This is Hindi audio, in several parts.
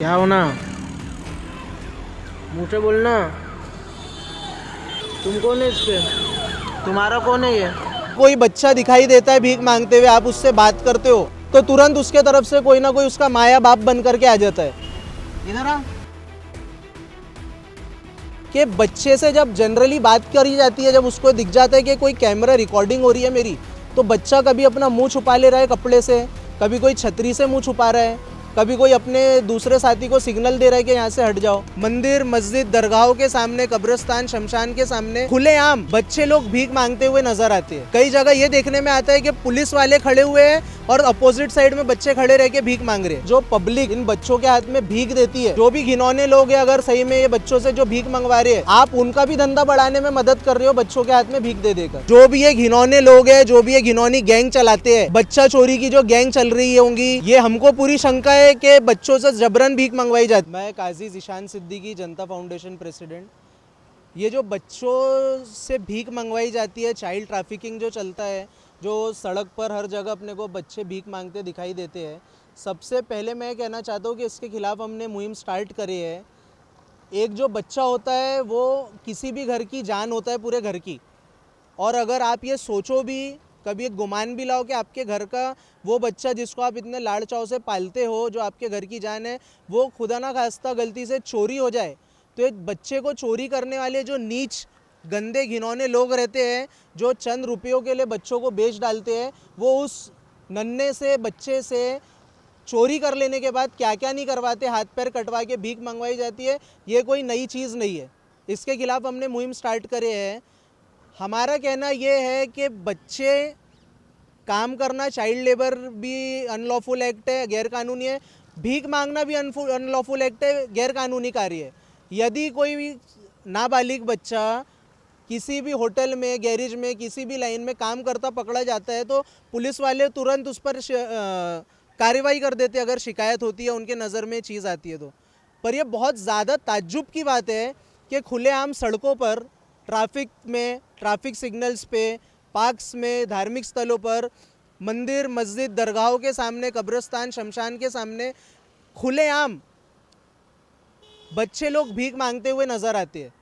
क्या होना, मुँह से बोलना। तुम कौन है इसके? तुम्हारा कौन है ये? कोई बच्चा दिखाई देता है भीख मांगते हुए, आप उससे बात करते हो तो तुरंत उसके तरफ से कोई ना कोई उसका माया बाप बन करके आ जाता है। इधर आ। कि बच्चे से जब जनरली बात करी जाती है, जब उसको दिख जाता है कि कोई कैमरा रिकॉर्डिंग हो रही है मेरी, तो बच्चा कभी अपना मुंह छुपा ले रहा है कपड़े से, कभी कोई छतरी से मुंह छुपा रहा है, कभी कोई अपने दूसरे साथी को सिग्नल दे रहा है कि यहाँ से हट जाओ। मंदिर, मस्जिद, दरगाहों के सामने, कब्रिस्तान, शमशान के सामने खुलेआम बच्चे लोग भीख मांगते हुए नजर आते हैं। कई जगह ये देखने में आता है कि पुलिस वाले खड़े हुए हैं और अपोजिट साइड में बच्चे खड़े रह के भीख मांग रहे हैं। जो पब्लिक इन बच्चों के हाथ में भीख देती है, जो भी घिनौने लोग हैं, अगर सही में ये बच्चों से जो भीख मंगवा रहे हैं, आप उनका भी धंधा बढ़ाने में मदद कर रहे हो बच्चों के हाथ में भीख दे देकर। जो भी ये घिनौने लोग हैं, जो भी ये घिनौनी गैंग चलाते हैं, बच्चा चोरी की जो गैंग चल रही होंगी, ये हमको पूरी शंका है कि बच्चों से जबरन भीख मंगवाई जाती। मैं काजी ज़ीशान सिद्दीकी, जनता फाउंडेशन प्रेसिडेंट। ये जो बच्चों से भीख मंगवाई जाती है, चाइल्ड ट्रैफिकिंग जो चलता है, जो सड़क पर हर जगह अपने को बच्चे भीख मांगते दिखाई देते हैं, सबसे पहले मैं कहना चाहता हूँ कि इसके खिलाफ हमने मुहिम स्टार्ट करी है। एक जो बच्चा होता है वो किसी भी घर की जान होता है, पूरे घर की। और अगर आप ये सोचो भी, कभी एक गुमान भी लाओ कि आपके घर का वो बच्चा जिसको आप इतने लाड़ चाव से पालते हो, जो आपके घर की जान है, वो खुदा ना खास्ता गलती से चोरी हो जाए, तो एक बच्चे को चोरी करने वाले जो नीच गंदे घिनौने लोग रहते हैं, जो चंद रुपयों के लिए बच्चों को बेच डालते हैं, वो उस नन्हे से बच्चे से चोरी कर लेने के बाद क्या क्या नहीं करवाते, हाथ पैर कटवा के भीख मंगवाई जाती है। ये कोई नई चीज़ नहीं है। इसके खिलाफ हमने मुहिम स्टार्ट करे है। हमारा कहना ये है कि बच्चे काम करना, चाइल्ड लेबर भी अनलॉफुल एक्ट है, गैर कानूनी है। भीख मांगना भी अनलॉफुल एक्ट है, गैर कानूनी कार्य है। यदि कोई भी नाबालिग बच्चा किसी भी होटल में, गैरेज में, किसी भी लाइन में काम करता पकड़ा जाता है, तो पुलिस वाले तुरंत उस पर कार्रवाई कर देते अगर शिकायत होती है, उनके नज़र में चीज़ आती है तो। पर यह बहुत ज़्यादा ताज्जुब की बात है कि खुलेआम सड़कों पर, ट्रैफिक में, ट्रैफिक सिग्नल्स पे, पार्क्स में, धार्मिक स्थलों पर, मंदिर, मस्जिद, दरगाहों के सामने, कब्रिस्तान, शमशान के सामने खुलेआम बच्चे लोग भीख मांगते हुए नज़र आते हैं।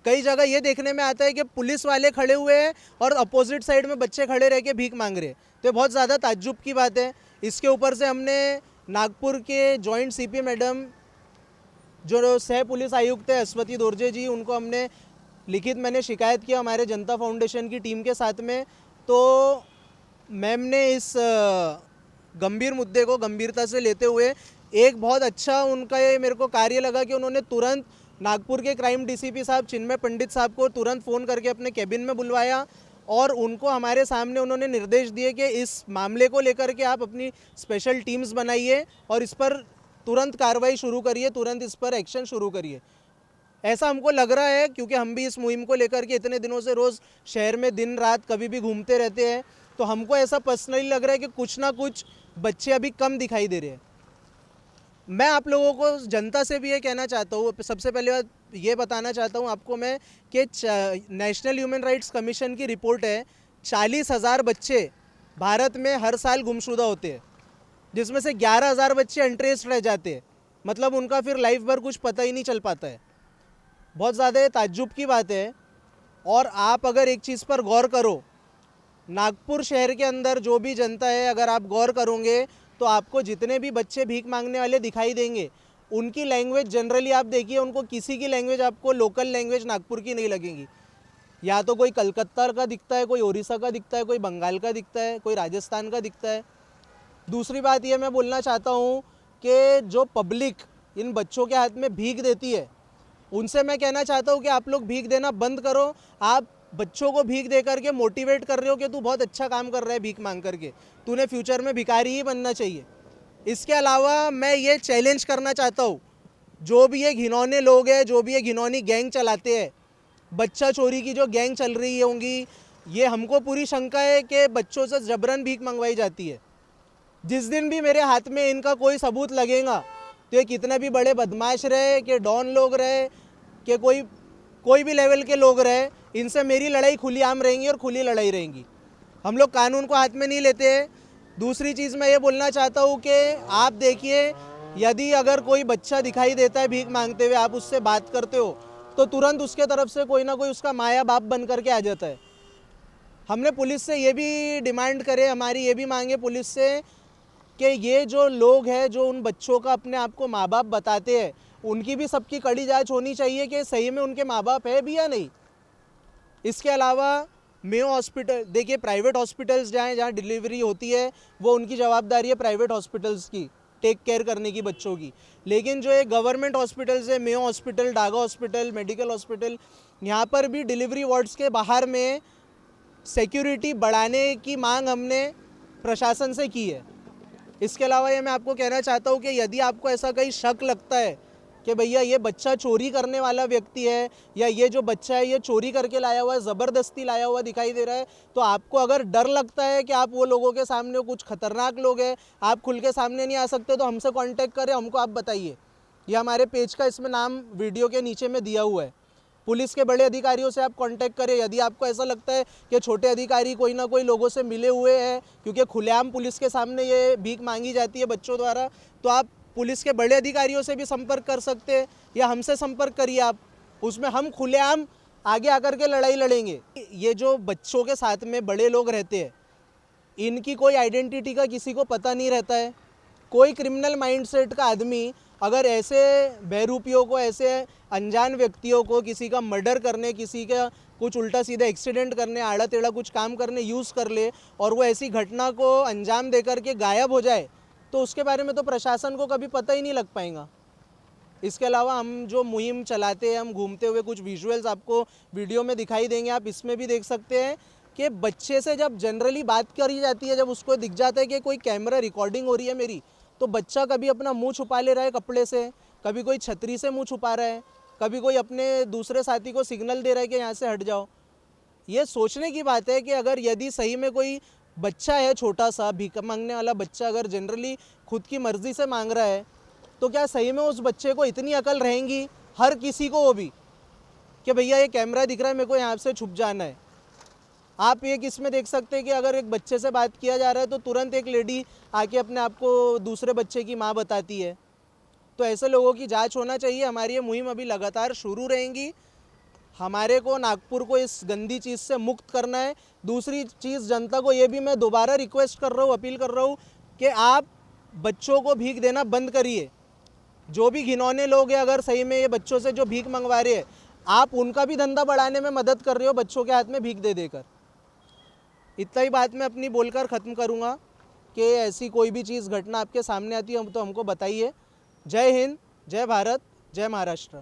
कई जगह ये देखने में आता है कि पुलिस वाले खड़े हुए हैं और अपोजिट साइड में बच्चे खड़े रह के भीख मांग रहे हैं। तो बहुत ज़्यादा ताज्जुब की बात है। इसके ऊपर से हमने नागपुर के जॉइंट सीपी मैडम, जो सह पुलिस आयुक्त है अस्वती दोरजे जी, उनको हमने लिखित मैंने शिकायत किया हमारे जनता फाउंडेशन की टीम के साथ में। तो मैम ने इस गंभीर मुद्दे को गंभीरता से लेते हुए एक बहुत अच्छा उनका ये मेरे को कार्य लगा कि उन्होंने तुरंत नागपुर के क्राइम डीसीपी साहब चिन्मय पंडित साहब को तुरंत फ़ोन करके अपने कैबिन में बुलवाया और उनको हमारे सामने उन्होंने निर्देश दिए कि इस मामले को लेकर के आप अपनी स्पेशल टीम्स बनाइए और इस पर तुरंत कार्रवाई शुरू करिए, तुरंत इस पर एक्शन शुरू करिए। ऐसा हमको लग रहा है क्योंकि हम भी इस मुहिम को लेकर के इतने दिनों से रोज़ शहर में दिन रात कभी भी घूमते रहते हैं, तो हमको ऐसा पर्सनली लग रहा है कि कुछ ना कुछ बच्चे अभी कम दिखाई दे रहे हैं। मैं आप लोगों को, जनता से भी ये कहना चाहता हूँ, सबसे पहले बात ये बताना चाहता हूँ आपको मैं कि नेशनल ह्यूमन राइट्स कमीशन की रिपोर्ट है, 40,000 बच्चे भारत में हर साल गुमशुदा होते हैं, जिसमें से 11,000 बच्चे अनट्रेस्ड रह जाते हैं। मतलब उनका फिर लाइफ भर कुछ पता ही नहीं चल पाता है। बहुत ज़्यादा ताज्जुब की बात है। और आप अगर एक चीज़ पर गौर करो, नागपुर शहर के अंदर जो भी जनता है, अगर आप गौर करोगे तो आपको जितने भी बच्चे भीख मांगने वाले दिखाई देंगे, उनकी लैंग्वेज जनरली आप देखिए, उनको किसी की लैंग्वेज आपको लोकल लैंग्वेज नागपुर की नहीं लगेगी। या तो कोई कलकत्ता का दिखता है, कोई उड़ीसा का दिखता है, कोई बंगाल का दिखता है, कोई राजस्थान का दिखता है। दूसरी बात ये मैं बोलना चाहता हूँ कि जो पब्लिक इन बच्चों के हाथ में भीख देती है, उनसे मैं कहना चाहता हूँ कि आप लोग भीख देना बंद करो। आप बच्चों को भीख दे करके मोटिवेट कर रहे हो कि तू बहुत अच्छा काम कर रहा है भीख मांग करके, तूने फ्यूचर में भिखारी ही बनना चाहिए। इसके अलावा मैं ये चैलेंज करना चाहता हूँ, जो भी ये घिनौने लोग हैं, जो भी ये घिनौनी गैंग चलाते हैं, बच्चा चोरी की जो गैंग चल रही होंगी, ये हमको पूरी शंका है कि बच्चों से जबरन भीख मंगवाई जाती है। जिस दिन भी मेरे हाथ में इनका कोई सबूत लगेगा, तो ये कितने भी बड़े बदमाश रहे, कि डॉन लोग रहे, कि कोई भी लेवल के लोग रहे, इनसे मेरी लड़ाई खुली आम रहेंगी और खुली लड़ाई रहेंगी। हम लोग कानून को हाथ में नहीं लेते। दूसरी चीज़ मैं ये बोलना चाहता हूँ कि आप देखिए यदि अगर कोई बच्चा दिखाई देता है भीख मांगते हुए, आप उससे बात करते हो तो तुरंत उसके तरफ से कोई ना कोई उसका माया बाप बन करके आ जाता है। हमने पुलिस से ये भी डिमांड करे, हमारी ये भी मांगे पुलिस से कि ये जो लोग हैं जो उन बच्चों का अपने आप को माँ बाप बताते हैं, उनकी भी सबकी कड़ी जांच होनी चाहिए कि सही में उनके माँ बाप है भी या नहीं। इसके अलावा मेयो हॉस्पिटल, देखिए प्राइवेट हॉस्पिटल्स जहाँ डिलीवरी होती है वो उनकी जवाबदारी है प्राइवेट हॉस्पिटल्स की टेक केयर करने की बच्चों की, लेकिन जो ये गवर्नमेंट हॉस्पिटल्स है, Mayo hospital, Daga hospital, medical hospital, यहाँ पर भी डिलीवरी वार्ड्स के बाहर में सिक्योरिटी बढ़ाने की मांग हमने प्रशासन से की है। इसके अलावा ये मैं आपको कहना चाहता हूँ कि यदि आपको ऐसा कहीं शक लगता है कि भैया ये बच्चा चोरी करने वाला व्यक्ति है या ये जो बच्चा है ये चोरी करके लाया हुआ है, ज़बरदस्ती लाया हुआ दिखाई दे रहा है, तो आपको अगर डर लगता है कि आप वो लोगों के सामने कुछ खतरनाक लोग हैं, आप खुल के सामने नहीं आ सकते, तो हमसे कांटेक्ट करें, हमको आप बताइए। ये हमारे पेज का इसमें नाम वीडियो के नीचे में दिया हुआ है। पुलिस के बड़े अधिकारियों से आप कांटेक्ट करें। यदि आपको ऐसा लगता है कि छोटे अधिकारी कोई ना कोई लोगों से मिले हुए हैं, क्योंकि खुलेआम पुलिस के सामने ये भीख मांगी जाती है बच्चों द्वारा, तो आप पुलिस के बड़े अधिकारियों से भी संपर्क कर सकते हैं या हमसे संपर्क करिए आप, उसमें हम खुलेआम आगे आकर के लड़ाई लड़ेंगे। ये जो बच्चों के साथ में बड़े लोग रहते हैं, इनकी कोई आइडेंटिटी का किसी को पता नहीं रहता है। कोई क्रिमिनल माइंडसेट का आदमी अगर ऐसे बहरूपियों को, ऐसे अनजान व्यक्तियों को किसी का मर्डर करने, किसी का कुछ उल्टा सीधा एक्सीडेंट करने, आड़ा टेढ़ा कुछ काम करने यूज़ कर ले और वो ऐसी घटना को अंजाम दे करके गायब हो जाए, तो उसके बारे में तो प्रशासन को कभी पता ही नहीं लग पाएगा। इसके अलावा हम जो मुहिम चलाते हैं, हम घूमते हुए कुछ विजुअल्स आपको वीडियो में दिखाई देंगे, आप इसमें भी देख सकते हैं कि बच्चे से जब जनरली बात करी जाती है, जब उसको दिख जाता है कि कोई कैमरा रिकॉर्डिंग हो रही है मेरी, तो बच्चा कभी अपना मुंह छुपा ले रहा है कपड़े से, कभी कोई छतरी से मुंह छुपा रहा है, कभी कोई अपने दूसरे साथी को सिग्नल दे रहा है कि यहाँ से हट जाओ। ये सोचने की बात है कि अगर यदि सही में कोई बच्चा है, छोटा सा भीख मांगने वाला बच्चा, अगर जनरली खुद की मर्जी से मांग रहा है, तो क्या सही में उस बच्चे को इतनी अकल रहेंगी, हर किसी को वो भी, कि भैया ये कैमरा दिख रहा है, मेरे को यहाँ से छुप जाना है। आप ये किस में देख सकते हैं कि अगर एक बच्चे से बात किया जा रहा है तो तुरंत एक लेडी आके अपने आप को दूसरे बच्चे की माँ बताती है। तो ऐसे लोगों की जांच होना चाहिए। हमारी ये मुहिम अभी लगातार शुरू रहेंगी। हमारे को नागपुर को इस गंदी चीज़ से मुक्त करना है। दूसरी चीज़, जनता को ये भी मैं दोबारा रिक्वेस्ट कर रहा हूँ, अपील कर रहा हूँ कि आप बच्चों को भीख देना बंद करिए। जो भी घिनौने लोग हैं, अगर सही में ये बच्चों से जो भीख मंगवा रहे हैं, आप उनका भी धंधा बढ़ाने में मदद कर रहे हो बच्चों के हाथ में भीख दे देकर। इतना ही बात मैं अपनी बोलकर ख़त्म करूँगा कि ऐसी कोई भी चीज़, घटना आपके सामने आती है तो हमको बताइए। जय हिंद, जय भारत, जय महाराष्ट्र।